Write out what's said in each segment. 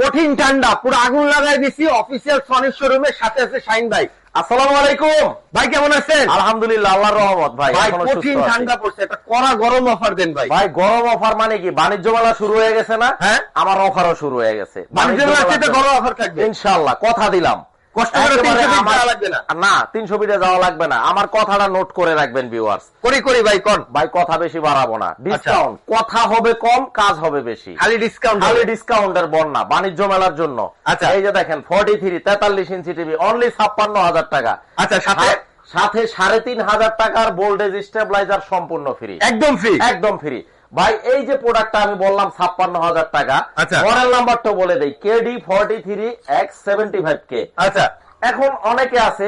কঠিন ঠান্ডা পুরো আগুন লাগাই দিছি অফিসিয়াল সনির শোরুমের সাথে আছে শাহিন ভাই। আসসালামু আলাইকুম ভাই, কেমন আছেন? আলহামদুলিল্লাহ, আল্লাহর রহমত। ভাই কঠিন ঠান্ডা পড়ছে, একটা কড়া গরম অফার দেন ভাই। ভাই গরম অফার মানে কি? বাণিজ্য মেলা শুরু হয়ে গেছে না? হ্যাঁ, আমার অফারও শুরু হয়ে গেছে। বাণিজ্য মেলাতে গরম অফার থাকবে ইনশাআল্লাহ, কথা দিলাম। কষ্ট করে 300 ফিট যাওয়া লাগবে না। না, 300 ফিটে যাওয়া লাগবে না। আমার কথাটা নোট করে রাখবেন ভিউয়ার্স। করি ভাই, কোন ভাই কথা বেশি বাড়াবো না। ডিসকাউন্ট, কথা হবে কম, কাজ হবে বেশি। খালি ডিসকাউন্ট, খালি ডিসকাউন্টের বন্যা বাণিজ্য মেলার জন্য। আচ্ছা, এই যে দেখেন 43 43 ইঞ্চি টিভি অনলি 56,000 টাকা। আচ্ছা, সাথে 3,500 টাকার ভোল্টেজ স্টেবিলাইজার সম্পূর্ণ ফ্রি, একদম ফ্রি, একদম ফ্রি। ভাই এই যে প্রোডাক্টটা আমি বললাম 56,000 টাকা, মডেল নাম্বারটা বলে দেই KD43X75K। আচ্ছা, এখন অনেকে আছে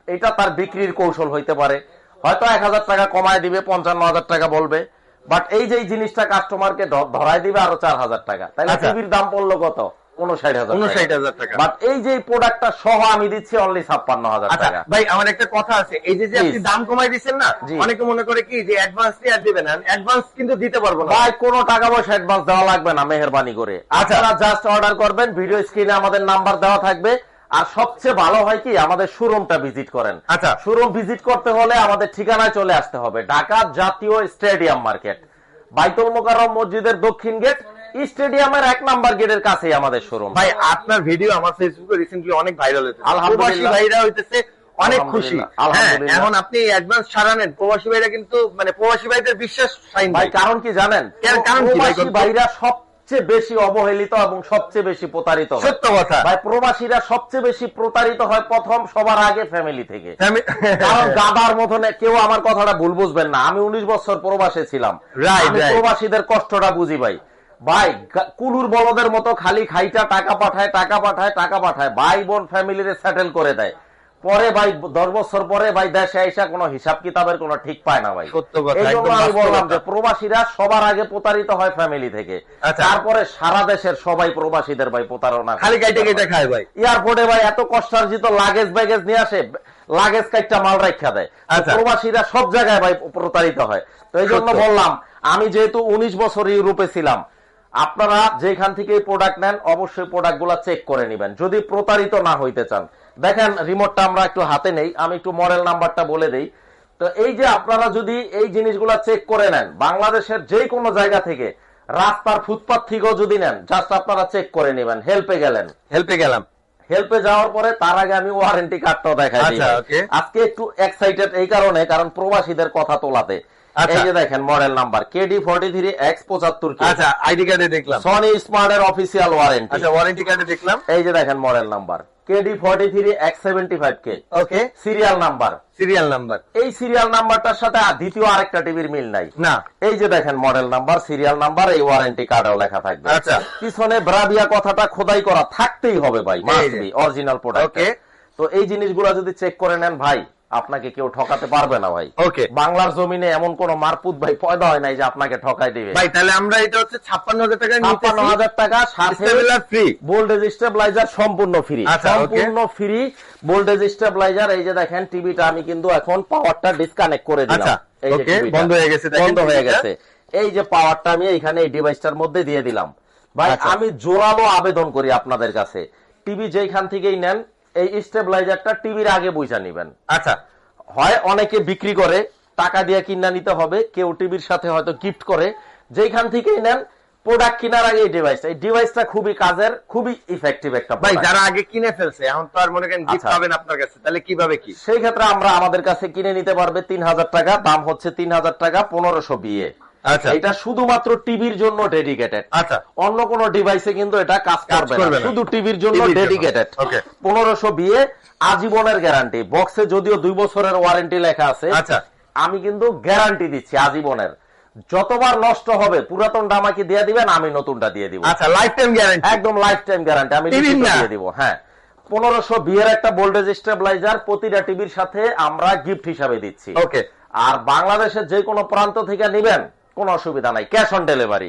এটা তার বিক্রির কৌশল হইতে পারে, হয়তো 1,000 টাকা কমায় দিবে, 55,000 টাকা বলবে, বাট এই যে জিনিসটা কাস্টমারকে ধরায় দিবে আরো 4,000 টাকা, তাহলে টিভির দাম পড়লো কত? 59,000 টাকা। বাট এই যে প্রোডাক্টটা সহ আমি দিচ্ছি অনলি 56,000 টাকা। ভাই আমার একটা কথা আছে, এই যে আপনি দাম কমাই দিচ্ছেন না, অনেকে মনে করে কি যে অ্যাডভান্স দিয়ে দিবেন, অ্যাডভান্স কিন্তু দিতে পারবো না ভাই, কোনো টাকা পয়সা অ্যাডভান্স দেওয়া লাগবে না, মেহেরবানি করে আপনারা জাস্ট অর্ডার করবেন। ভিডিও স্ক্রিনে আমাদের নাম্বার দেওয়া থাকবে। আর সবচেয়ে ভালো হয় কি, আমাদের শোরুমটা ভিজিট করেন। আচ্ছা, শোরুম ভিজিট করতে হলে আমাদের ঠিকানায় চলে আসতে হবে, ঢাকা জাতীয় স্টেডিয়াম মার্কেট, বাইতুল মোকাররম মসজিদের দক্ষিণ গেট, স্টেডিয়ামের 1 নাম্বার গেটের কাছেই আমাদের শোরুম। ভাই আপনার ভিডিও আমার ফেসবুকে রিসেন্টলি অনেক ভাইরাল হয়েছে, আলহামদুলিল্লাহ ভাইরা হইতেছে অনেক খুশি। এখন আপনি অ্যাডভান্স ছাড়া নেন, প্রবাসী ভাইরা কিন্তু মানে প্রবাসী ভাইদের বিশ্বাস ভাই, কারণ কি জানেন? কারণ কি ভাই? প্রবাসী ভাইরা সবচেয়ে বেশি অবহেলিত এবং সবচেয়ে বেশি প্রতারিত হয়। সত্য কথা ভাই, প্রবাসীরা সবচেয়ে বেশি প্রতারিত হয় প্রথম সবার আগে ফ্যামিলি থেকে। কারণ দাদার মতন কেউ, আমার কথাটা ভুল বুঝবেন না, আমি 19 বছর প্রবাসে ছিলাম, আমি প্রবাসীদের কষ্টটা বুঝি ভাই। ভাই কুলুর বলদের মতো খালি খাইটা টাকা পাঠায়, ভাই বোন ফ্যামিলিরে সেটেল করে দেয়, পরে ভাই 10 বছর পরে ভাই দেশে আইসা কোনো হিসাব কিতাবের কোনো ঠিক পায় না ভাই। এই জন্য আমি বললাম যে প্রবাসীরা সবার আগে প্রতারিত হয় ফ্যামিলি থেকে, তারপরে সারা দেশের সবাই প্রবাসীদের ভাই প্রতারণা খালি কেটে খায় ভাই। এয়ারপোর্টে ভাই এত কষ্টার্জিত লাগেজ ব্যাগেজ নিয়ে আসে, লাগেজ কাইটা মাল রাখা দেয়। প্রবাসীরা সব জায়গায় ভাই প্রতারিত হয়। তো এই জন্য বললাম, আমি যেহেতু 19 বছর ইউরোপে ছিলাম, আপনারা যেখান থেকে প্রোডাক্ট নেন অবশ্যই প্রোডাক্ট গুলা চেক করে নিবেন যদি প্রতারিত না হইতে চান। দেখেন রিমোটটা আমরা একটু হাতে নেই, আমি একটু মডেল নাম্বারটা বলে দেই। তো এই যে আপনারা যদি এই জিনিসগুলা চেক করে নেন, বাংলাদেশের যে কোনো জায়গা থেকে, রাস্তার ফুটপাথ থেকেও যদি নেন, জাস্ট আপনারা চেক করে নেবেন। হেল্পে গেলাম, হেল্পে যাওয়ার পরে তার আগে আমি ওয়ারেন্টি কার্ডটাও দেখাই দিই। আজকে একটু এক্সাইটেড এই কারণে, কারণ প্রবাসীদের কথা তোলাতে। এই যে দেখেন মডেল নাম্বার KD43X75K। আচ্ছা, আইডি কার্ডে দেখলাম সনি স্মার্টের অফিসিয়াল ওয়ারেন্টি। আচ্ছা, ওয়ারেন্টি কার্ডে দেখলাম। এই যে দেখেন মডেল নাম্বার KD43X75K। ওকে, সিরিয়াল নাম্বার এই সিরিয়াল নাম্বারটার সাথে দ্বিতীয় আরেকটা টিভির মিল নাই না। এই যে দেখেন মডেল নাম্বার, সিরিয়াল নাম্বার, এই ওয়ারেন্টি কার্ডেও লেখা থাকবে। আচ্ছা, পিছনে ব্রাভিয়া কথাটা খোদাই করা থাকতেই হবে ভাই, মাস্ট বি অরিজিনাল প্রোডাক্ট। তো এই জিনিসগুলো যদি চেক করে নেন ভাই, আপনাকে কেউ ঠকাতে পারবে না ভাই। বাংলার জমিনে এমন কোন মারপুত ভাই পয়দা হয় নাই যে আপনাকে ঠকাই দিবে ভাই। তাহলে আমরা এটা হচ্ছে 56,000 টাকা, 56,000 টাকা, সাথে ফ্রি ভোল্টেজ স্টেবিলাইজার সম্পূর্ণ ফ্রি, সম্পূর্ণ ফ্রি ভোল্টেজ স্টেবিলাইজার। এই যে দেখেন টিভিটা আমি কিন্তু এখন পাওয়ারটা ডিসকানেক্ট করে দিলাম, এই যে বন্ধ হয়ে গেছে। এই যে পাওয়ারটা আমি এখানে এই ডিভাইসটার মধ্যে দিয়ে দিলাম। ভাই আমি জোরালো আবেদন করি আপনাদের কাছে, টিভি যেখান থেকেই নেন এই স্টেবিলাইজারটা টিভির আগে বুঝা নিবেন। আচ্ছা, হয় অনেকে বিক্রি করে, টাকা দিয়ে কিনা নিতে হবে, কেউ টিভির সাথে হয়তো গিফট করে, যেখান থেকেই নেন প্রোডাক্ট কেনার আগে এই ডিভাইসটা খুবই কাজের, খুবই ইফেক্টিভ একটা ভাই। যারা আগে কিনে ফেলছে এখন তো আর মনে করেন গিফট পাবেন আপনার কাছে, তাহলে কিভাবে কি? সেই ক্ষেত্রে আমরা আমাদের কাছে কিনে নিতে পারবে 3,000 টাকা, দাম হচ্ছে 3,000 টাকা, 1500 বিয়ে। আচ্ছা, এটা শুধুমাত্র টিভির জন্য ডেডিকেটেড। আচ্ছা, অন্য কোন ডিভাইসে কিন্তু এটা কাজ করবে না, শুধু টিভির জন্য ডেডিকেটেড। 1500 বিয়ে, আজীবনের গ্যারান্টি। বক্সে যদিও 2 বছরের ওয়ারেন্টি লেখা আছে, আচ্ছা, আমি কিন্তু গ্যারান্টি দিচ্ছি আজীবনের। যতবার নষ্ট হবে পুরাতনটা আমাকে দিয়ে দিবেন, আমি নতুনটা দিয়ে দিব। আচ্ছা, লাইফ টাইম গ্যারান্টি, একদম লাইফ টাইম গ্যারান্টি আমি দিয়ে দিব। হ্যাঁ, 1500 বিয়ের একটা ভোল্টেজ স্টেবিলাইজার প্রতিটা টিভির সাথে আমরা গিফট হিসাবে দিচ্ছি। ওকে, আর বাংলাদেশের যে কোনো প্রান্ত থেকে নিবেন কোনো অসুবিধা নাই, ক্যাশ অন ডেলিভারি।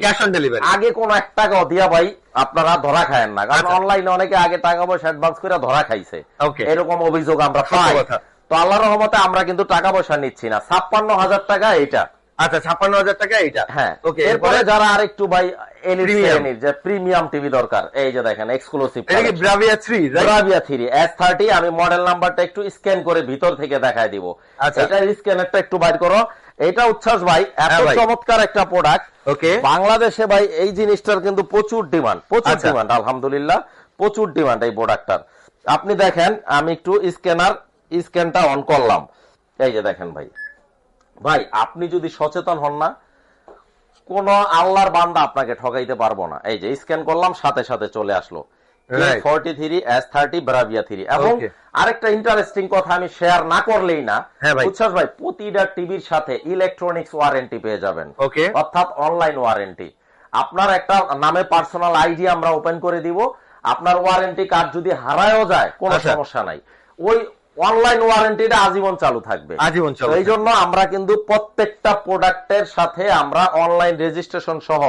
আগে কোন 1 টাকাও দিয়া ভাই আপনারা ধরা খায়েন না, কারণ অনলাইনে অনেকে আগে টাকা পয়সা অ্যাডভান্স করে ধরা খাইছে, এরকম অভিযোগ আমরা পাই। তো আল্লাহর রহমতে আমরা কিন্তু টাকা পয়সা নিচ্ছি না। 56,000 টাকা এইটা। আচ্ছা, 56,000 টাকা এইটা। হ্যাঁ, এরপরে যারা আরেকটু ভাই এলিট শ্রেণীর যে প্রিমিয়াম টিভি দরকার, এই যে দেখেন এক্সক্লুসিভ এটা কি ব্রাভিয়া 3 রাইট? Bravia 3 S30। আমি মডেল নাম্বারটা একটু স্ক্যান করে ভিতর থেকে দেখায় দিব। আচ্ছা। এটা স্ক্যানারটা একটু বাইর করো। এটা উচ্ছ্বাস ভাই এত হ্যাঁ ভাই। চমৎকার একটা প্রোডাক্ট। ওকে। বাংলাদেশে ভাই এই জিনিসটার কিন্তু প্রচুর ডিমান্ড, প্রচুর আচ্ছা। ডিমান্ড, আলহামদুলিল্লাহ প্রচুর ডিমান্ড এই প্রোডাক্টটার। আপনি দেখেন আমি একটু স্ক্যানটা অন করলাম, এই যে দেখেন ভাই। ভাই আপনি যদি সচেতন হন না, কোন আল্লাহর বান্দা আপনাকে ঠকাইতে পারবো না। এই যে স্ক্যান করলাম, সাথে সাথে চলে আসলো Right. 43 S30 Bravia 3। এবং Okay. আরেকটা ইন্টারেস্টিং কথা আমি শেয়ার না করলেই না, হ্যাঁ ভাই। উচ্ছ্বাস ভাই প্রতিটা টিভির সাথে ইলেকট্রনিক্স ওয়ারেন্টি পেয়ে যাবেন। ওকে। অর্থাৎ অনলাইন ওয়ারেন্টি। আপনার একটা নামে পার্সোনাল আইডি আমরা ওপেন করে দিব, আপনার ওয়ারেন্টি কার্ড যদি হারায়ও যায় কোনো আচ্ছা। সমস্যা নাই, ওই অনলাইন ওয়ারেন্টিটা আজীবন চালু থাকবে। আজীবন চালু এই জন্য আমরা কিন্তু প্রত্যেকটা প্রোডাক্টের সাথে আমরা অনলাইন রেজিস্ট্রেশন সহ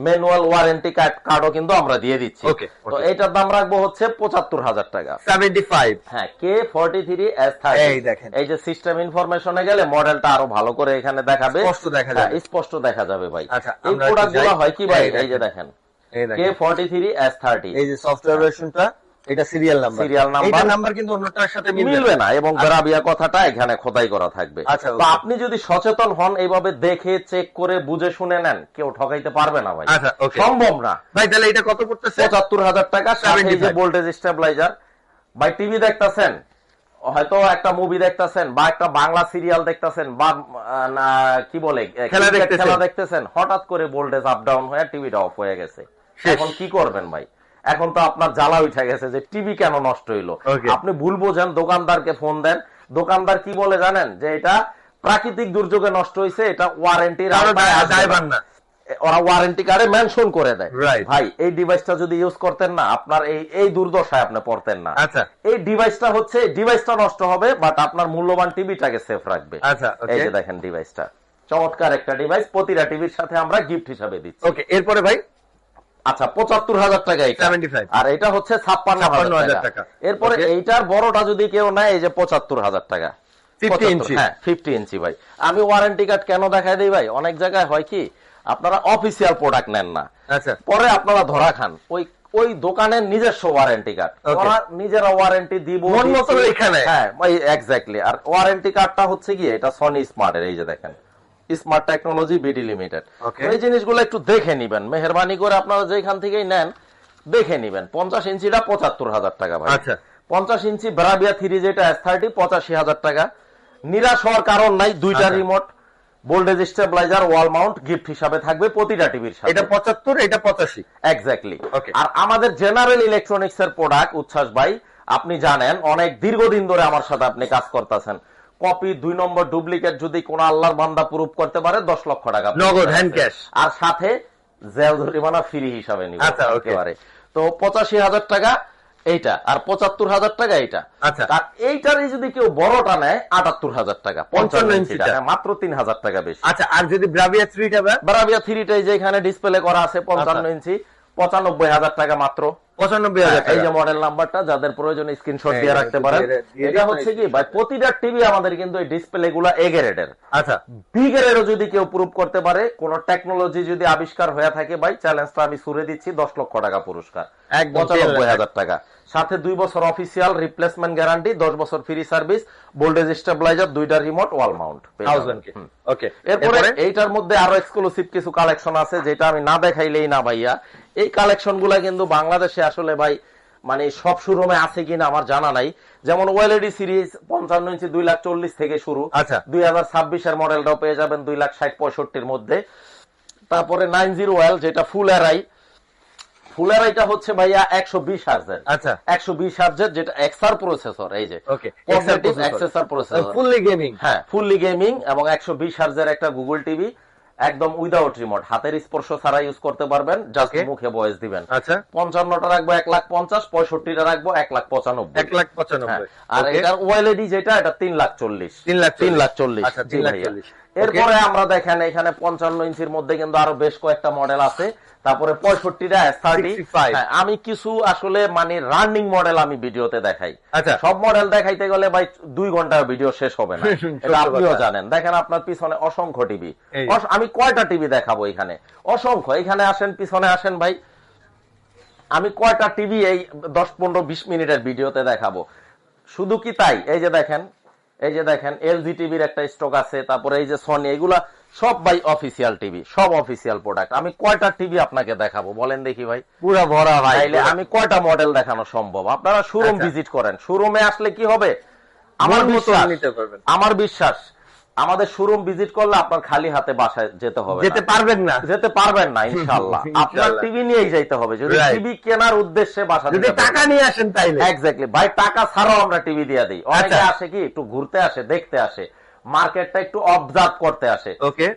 ম্যানুয়াল ওয়ারেন্টি কার্ডও কিন্তু আমরা দিয়ে দিচ্ছি। Okay, তো okay. এইটার দাম রাখবো হচ্ছে ৭৫,০০০ টাকা। 75। হ্যাঁ, K43 S30। এই দেখেন। এই যে সিস্টেম ইনফরমেশনে গেলে মডেলটা আরো ভালো করে এখানে দেখাবে, স্পষ্ট দেখা যাবে। হ্যাঁ, স্পষ্ট দেখা যাবে ভাই। আচ্ছা, এই আমরা প্রোডাক্ট একটু গুলো যাই। হয় কি ভাই, এই এই যে দেখেন এই দেখেন। K43 S30। এই যে সফটওয়্যার ভার্সনটা, এটা সিরিয়াল নাম্বার। Serial number। এটা নাম্বার কিন্তু অন্যটার সাথে মিলবে না, এবং ব্রাভিয়া কথাটা এখানে খোদাই করা থাকবে। আচ্ছা, তো okay. আপনি যদি সচেতন হন, এইভাবে দেখে চেক করে বুঝে শুনে নেন, কেউ ঠকাইতে পারবে না ভাই। আচ্ছা, okay. সম্ভব না। ভাই তাহলে এটা কত পড়তেছে? ৭৫,০০০ টাকা, সাথে এই যে 75 ভোল্টেজ স্টেবিলাইজার। ভাই টিভি দেখতাছেন, হয়তো একটা মুভি দেখতাছেন বা একটা বাংলা সিরিয়াল দেখতাছেন বা কি বলে খেলা ক্রিকেট দেখতেছেন। খেলা দেখতেছেন, হঠাৎ করে ভোল্টেজ আপ ডাউন হয়ে টিভিটা অফ হয়ে গেছে। শেষ। এখন কি করবেন ভাই? এখন তো আপনার জ্বালা উঠে গেছে যে টিভি কেন নষ্ট হইলো। Okay. আপনি ভুল বোঝেন, দোকানদারকে ফোন দেন, দোকানদার কি বলে জানেন, যে এটা প্রাকৃতিক দুর্যোগে নষ্ট হয়েছে, এটা ওয়ারেন্টির দায়ভার না। ওরা ওয়ারেন্টি কার্ডে মেনশন করে দেয়। Right. ভাই এই ডিভাইসটা যদি ইউজ করতেন না, আপনার এই দুর্দশায় আপনি পড়তেন না। আচ্ছা। এই ডিভাইসটা নষ্ট হবে, বাট আপনার মূল্যবান টিভিটাকে সেফ রাখবে। আচ্ছা, okay. এই যে দেখেন ডিভাইসটা, চমৎকার একটা ডিভাইস, প্রতিটা টিভির সাথে আমরা গিফট হিসাবে দিচ্ছি। ওকে, এরপরে ভাই আচ্ছা, ৭৫,০০০ টাকা এটা। 75 আর এটা হচ্ছে ৫৬,০০০ টাকা। এরপরে Okay. এইটার বড়টা যদি কেউ নেয়, এই যে ৭৫,০০০ টাকা। 50 ইঞ্চি। হ্যাঁ, 50 ইঞ্চি ভাই। আমি ওয়ারেন্টি কার্ড কেন দেখাই দিই ভাই, অনেক জায়গায় হয় কি, আপনারা অফিসিয়াল প্রোডাক্ট নেন না, আচ্ছা। পরে আপনারা ধরা খান ওই দোকানের নিজস্ব ওয়ারেন্টি কার্ড। Okay. ওরা নিজেরা ওয়ারেন্টি দিব, মন মতো দিচ্ছি। লেখা নেয়। হ্যাঁ এক্স্যাক্টলি। আর ওয়ারেন্টি কার্ডটা হচ্ছে কি, এটা সনি স্মার্টের, এই যে দেখেন smart technology BD limited. Okay. এই জিনিসগুলো একটু দেখে নিবেন, মেহেরবানি করে আপনারা যেখান থেকেই নেন দেখে নিবেন। 50 ইঞ্চিটা ৭৫,০০০ টাকা ভাই। আচ্ছা। 50 ইঞ্চি ব্রাভিয়া 3 যেটা S30 ৮৫,০০০ টাকা। নিরাশ হওয়ার কারণ নাই, দুইটা আচ্ছা। Remote, voltage stabiliser, wall mount gift হিসাবে থাকবে প্রতিটা টিভির সাথে। এটা ৭৫, এটা ৮৫। এক্স্যাক্টলি। Okay. আর আমাদের জেনারেল ইলেকট্রনিক্স এর প্রোডাক্ট, উচ্ছ্বাস ভাই আপনি জানেন, অনেক দীর্ঘদিন ধরে আমার সাথে আপনি কাজ করতেছেন, কপি 2 নম্বর ডুপ্লিকেট যদি কোন আল্লাহর বান্দা প্রুফ করতে পারে 10 লক্ষ টাকা নগদ, hand cash। আর সাথে জেল জরিমানা ফ্রি হিসাবে নিব। আচ্ছা, okay. একেবারে। তো ৮৫,০০০ টাকা এইটা, আর ৭৫,০০০ টাকা এইটা। আচ্ছা। আর এইটারই যদি কেউ বড়টা নেয় ৭৮,০০০ টাকা, 55 55 ইঞ্চিটা। ইঞ্চিটা, মাত্র 3,০০০ টাকা বেশি। আচ্ছা, আর যদি ব্রাভিয়া 3টা ভাই? ব্রাভিয়া 3টাই যে এখানে ডিসপ্লে করা আছে 55 আচ্ছা। ইঞ্চি, ৯৫,০০০ টাকা মাত্র। ৯৫,০০০ এই যে টাকা। মডেল নাম্বারটা, যাদের প্রয়োজন স্ক্রিনশট দিয়ে এই রাখতে একটু পারেন। দিয়ে এটা দিন, হচ্ছে কি ভাই, প্রতিটা টিভি আমাদের কিন্তু এই ডিসপ্লে গুলা এ গ্রেডের। আচ্ছা। বি গ্রেডেরও যদি কেউ প্রুভ করতে পারে, কোন টেকনোলজি যদি আবিষ্কার হয়ে থাকে ভাই, চ্যালেঞ্জটা আমি ছুড়ে দিচ্ছি, 10 লক্ষ টাকা পুরস্কার, একদম ৯৫,০০০ টাকা। সাথে 2 বছর অফিসিয়াল রিপ্লেসমেন্ট গ্যারান্টি, 10 বছর ফ্রি সার্ভিস, ভোল্টেজ স্টেবিলাইজার, 2টা রিমোট, ওয়াল মাউন্ট। 1000 ওকে। এরপরে এইটার মধ্যে আরো এক্সক্লুসিভ কিছু কালেকশন আছে, যেটা আমি না দেখাইলেই না ভাইয়া। এই কালেকশন গুলা কিন্তু বাংলাদেশে আসলে ভাই মানে সব শোরুমে আছে কিনা আমার জানা নাই। যেমন ওয়েলইডি সিরিজ 55 ইঞ্চি 2,40,000 থেকে শুরু। আচ্ছা। 2026 এর মডেলটাও পেয়ে যাবেন 2,60,65 মধ্যে। তারপরে 90L যেটা ফুল অ্যারাইটা হচ্ছে ভাইয়া 120 হার্জের। আচ্ছা। 120 হার্জের, যেটা এক্সআর প্রসেসর, এই যে ওকে, পজিটিভ এক্সেসর প্রসেসর, ফুললি গেমিং। হ্যাঁ ফুললি গেমিং, এবং 120 হার্জের একটা গুগল টিভি, একদম উইদাউট রিমোট, হাতের স্পর্শ ছাড়া ইউজ করতে পারবেন, জাস্ট মুখে ভয়েস দিবেন। আচ্ছা। 55টা রাখবো 1,50,000, 65টা রাখবো 1,95,000। 1,95,000। আর এটার ওএলইডি যেটা, এটা 3,40,000। 3,40,000। 3,40,000। আচ্ছা, জি ভাইয়া। 3,40,000। এরপরে আমরা দেখেন এখানে 55 ইঞ্চির মধ্যে কিন্তু আরো বেশ কয়েকটা মডেল আছে। তারপরে 65টা S30। আমি কিছু আসলে মানে রানিং মডেল আমি ভিডিওতে দেখাই। আচ্ছা, সব মডেল দেখাইতে গেলে ভাই 2 ঘন্টার ভিডিও শেষ হবে না, এটা আপনিও জানেন। দেখেন আপনার পিছনে অসংখ্য টিভি, আমি কয়টা টিভি দেখাবো এখানে, অসংখ্য। এখানে আসেন, পিছনে আসেন ভাই, আমি কয়টা টিভি এই 10-15-20 মিনিটের ভিডিওতে দেখাবো। শুধু কি তাই, এই যে দেখেন, এই যে দেখেন এলজি টিভির একটা স্টক আছে, তারপরে এই যে সনি, এগুলা সব ভাই অফিসিয়াল টিভি, সব অফিসিয়াল প্রোডাক্ট। আমি কয়টা টিভি আপনাকে দেখাবো বলেন দেখি ভাই? পুরো ভরা ভাই। তাইলে আমি কয়টা মডেল দেখানো সম্ভব? আপনারা শোরুম ভিজিট করেন, শোরুমে আসলে কি হবে, আমার বিশ্বাস আমাদের শোরুম ভিজিট করলে আপনার খালি হাতে বাসায় যেতে হবে, যেতে পারবেন না ইনশাআল্লাহ। আপনার টিভি নিয়েই যাইতে হবে, যদি টিভি কেনার উদ্দেশ্যে বাসা যদি টাকা নিয়ে আসেন তাইলে। এক্স্যাক্টলি ভাই, টাকা ছাড়াও আমরা টিভি দিয়ে দিই। অনেকে আসে কি একটু ঘুরতে আসে, দেখতে আসে, মার্কেটটা একটু অবজার্ভ করতে আসে,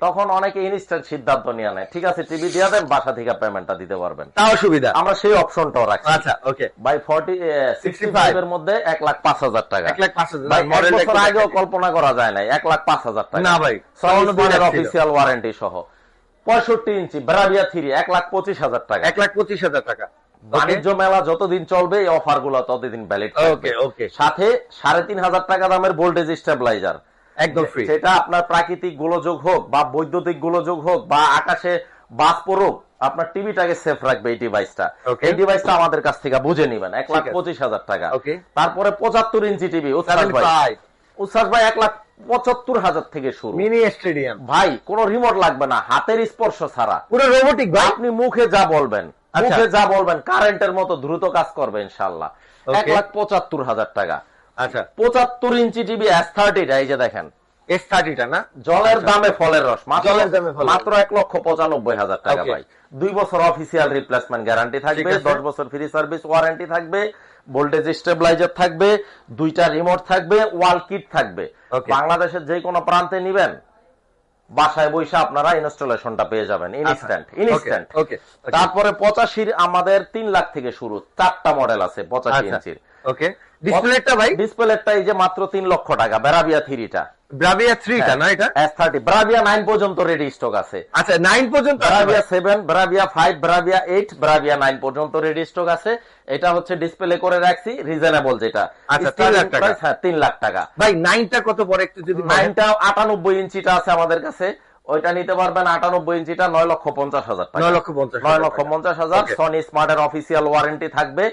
তখন অনেকে ইনস্ট্যান্ট সিদ্ধান্ত নিয়ে নেয়, ঠিক আছে টিভি দিয়ে দেন, বাসা থেকে পেমেন্টটা দিতে পারবেন, তাও সুবিধা। আমরা সেই অপশনটাও রাখছি। আচ্ছা, ওকে ভাই। 65 এর মধ্যে 1,05,000 টাকা, 1,05,000 বছর আগেও কল্পনা করা যায় না, 1,05,000 টাকা না ভাই, অফিসিয়াল ওয়ারেন্টি সহ। 65 ইঞ্চি ব্রাভিয়া 3 1,25,000 টাকা, 1,25,000 টাকা। বাণিজ্য মেলা যতদিন চলবে এই অফার গুলো ততদিন ভ্যালিড থাকবে। সাথে 3,500 টাকা দামের ভোল্টেজ স্টেবিলাইজার, একদম ফ্রি। সেটা আপনার প্রাকৃতিক গোলযোগ হোক বা বৈদ্যুতিক গোলযোগ হোক বা আকাশে বাজ পড়ুক, আপনার টিভিটাকে সেফ রাখবে এই ডিভাইসটা। এই ডিভাইসটা আমাদের কাছ থেকে বুঝে নিবেন, 1,25,000 টাকা। তারপরে 75 ইঞ্চি টিভি উচ্ছ্বাস ভাই, 1,75,000 থেকে শুরু, মিনি স্টেডিয়াম ভাই, কোনো রিমোট লাগবে না, হাতের স্পর্শ ছাড়া, পুরো রোবোটিক ভাই। আপনি মুখে যা বলবেন, কারেন্টের মতো দ্রুত কাজ করবে ইনশাআল্লাহ। 1,75,000 টাকা। আচ্ছা, 75 ইঞ্চি টিভি S30, এই যে দেখেন S30টা না, জলের দামে ফলের রস, মাত্র 1,95,000 টাকা ভাই। 2 বছর অফিসিয়াল রিপ্লেসমেন্ট গ্যারান্টি থাকবে, 10 বছর ফ্রি সার্ভিস ওয়ারেন্টি থাকবে, ভোল্টেজ স্টেবিলাইজার থাকবে, 2টা রিমোট থাকবে, ওয়াল কিট থাকবে। বাংলাদেশের যে কোনো প্রান্তে নিবেন, বাসায় বসে আপনারা ইনস্টলেশনটা পেয়ে যাবেন ইনস্ট্যান্ট। তারপরে 85 আমাদের 3 লাখ থেকে শুরু, 4টা মডেল আছে 85 ইঞ্চির। ওকে, ডিসপ্লেটা ভাই, ডিসপ্লেটা এই যে মাত্র 3 লক্ষ টাকা, ব্রাভিয়া 3টা, ব্রাভিয়া 3টা না, এটা S30, ব্রাভিয়া 9 পর্যন্ত রেডি স্টক আছে। আচ্ছা, 9 পর্যন্ত, ব্রাভিয়া 7, ব্রাভিয়া 5, ব্রাভিয়া 8, ব্রাভিয়া 9 পর্যন্ত রেডি স্টক আছে। এটা হচ্ছে ডিসপ্লে করে রাখছি, রিজনেবল যেটা। আচ্ছা, 3 লাখ টাকা। হ্যাঁ, 3 লাখ টাকা ভাই। 9টা কত বড় একটু যদি, 9টা 98 ইঞ্চিটা আছে আমাদের কাছে, ওইটা নিতে পারবেন। 98 ইঞ্চিটা 9,50,000 টাকা, 9,50,000। সনি স্মার্টের অফিসিয়াল ওয়ারেন্টি থাকবে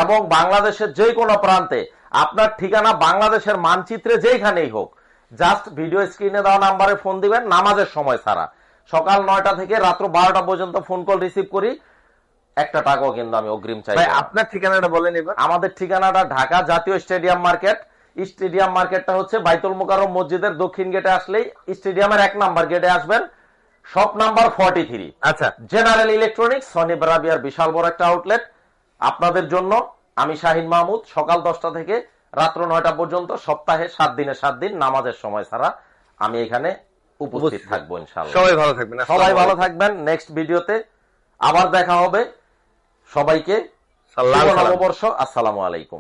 এবং বাংলাদেশের যে কোনো প্রান্তে, আপনার ঠিকানা বাংলাদেশের মানচিত্রে যেখানেই হোক, জাস্ট ভিডিও স্ক্রিনে দেওয়া নাম্বারে ফোন দিবেন, নামাজের সময় ছাড়া, সকাল 9টা থেকে রাত্র 12টা পর্যন্ত ফোন কল রিসিভ করি, 1 টাকাও কিন্তু আমি অগ্রিম চাই। আপনার ঠিকানাটা বলেন এবার। আমাদের ঠিকানাটা ঢাকা জাতীয় স্টেডিয়াম মার্কেট। স্টেডিয়াম মার্কেটটা হচ্ছে বাইতুল মোকাররম মসজিদের দক্ষিণ গেটে আসলেই স্টেডিয়ামের 1 নাম্বার গেটে আসবেন, শপ নাম্বার 43। আচ্ছা, জেনারেল ইলেকট্রনিক্স, সনি ব্রাভিয়ার বিশাল বড় একটা আউটলেট আপনাদের জন্য। আমি শাহিন মাহমুদ, সকাল 10টা থেকে রাত্র 9টা পর্যন্ত, সপ্তাহে 7 দিনে 7 দিন, নামাজের সময় ছাড়া আমি এখানে উপস্থিত থাকবো ইনশাআল্লাহ। সবাই ভালো থাকবেন, সবাই ভালো থাকবেন। নেক্সট ভিডিওতে আবার দেখা হবে। সবাইকে শুভ নববর্ষ, আসসালামু আলাইকুম।